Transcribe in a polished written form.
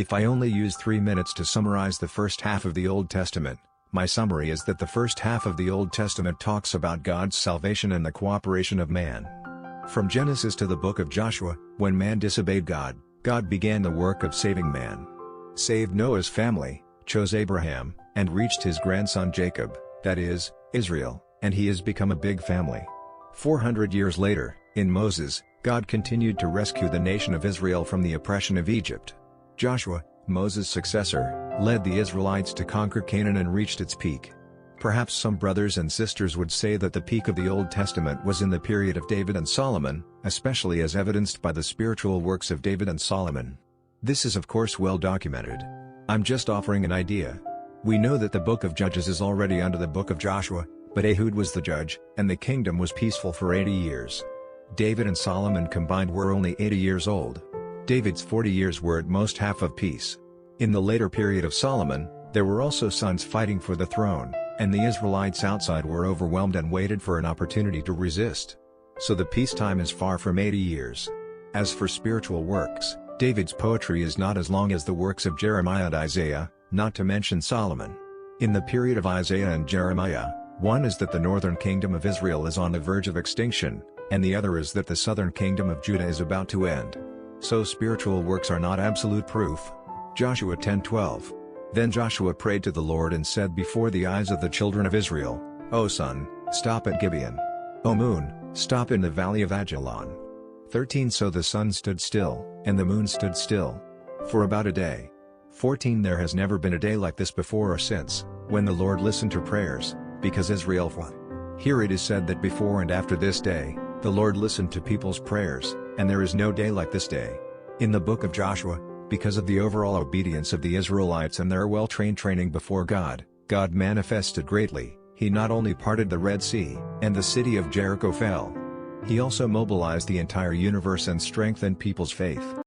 If I only use 3 minutes to summarize the first half of the Old Testament, my summary is that the first half of the Old Testament talks about God's salvation and the cooperation of man. From Genesis to the book of Joshua, when man disobeyed God, God began the work of saving man. Saved Noah's family, chose Abraham, and reached his grandson Jacob, that is, Israel, and he has become a big family. 400 years later, in Moses, God continued to rescue the nation of Israel from the oppression of Egypt. Joshua, Moses' successor, led the Israelites to conquer Canaan and reached its peak. Perhaps some brothers and sisters would say that the peak of the Old Testament was in the period of David and Solomon, especially as evidenced by the spiritual works of David and Solomon. This is of course well documented. I'm just offering an idea. We know that the book of Judges is already under the book of Joshua, but Ehud was the judge, and the kingdom was peaceful for 80 years. David and Solomon combined were only 80 years old. David's 40 years were at most half of peace. In the later period of Solomon, there were also sons fighting for the throne, and the Israelites outside were overwhelmed and waited for an opportunity to resist. So the peacetime is far from 80 years. As for spiritual works, David's poetry is not as long as the works of Jeremiah and Isaiah, not to mention Solomon. In the period of Isaiah and Jeremiah, one is that the northern kingdom of Israel is on the verge of extinction, and the other is that the southern kingdom of Judah is about to end. So spiritual works are not absolute proof. Joshua 10:12. Then Joshua prayed to the Lord and said before the eyes of the children of Israel, O sun, stop at Gibeon. O moon, stop in the valley of Ajalon. 13 So the sun stood still, and the moon stood still, for about a day. 14 There has never been a day like this before or since, when the Lord listened to prayers, because Israel fought. Here it is said that before and after this day, the Lord listened to people's prayers, and there is no day like this day. In the book of Joshua, because of the overall obedience of the Israelites and their well-trained training before God, God manifested greatly. He not only parted the Red Sea, and the city of Jericho fell. He also mobilized the entire universe and strengthened people's faith.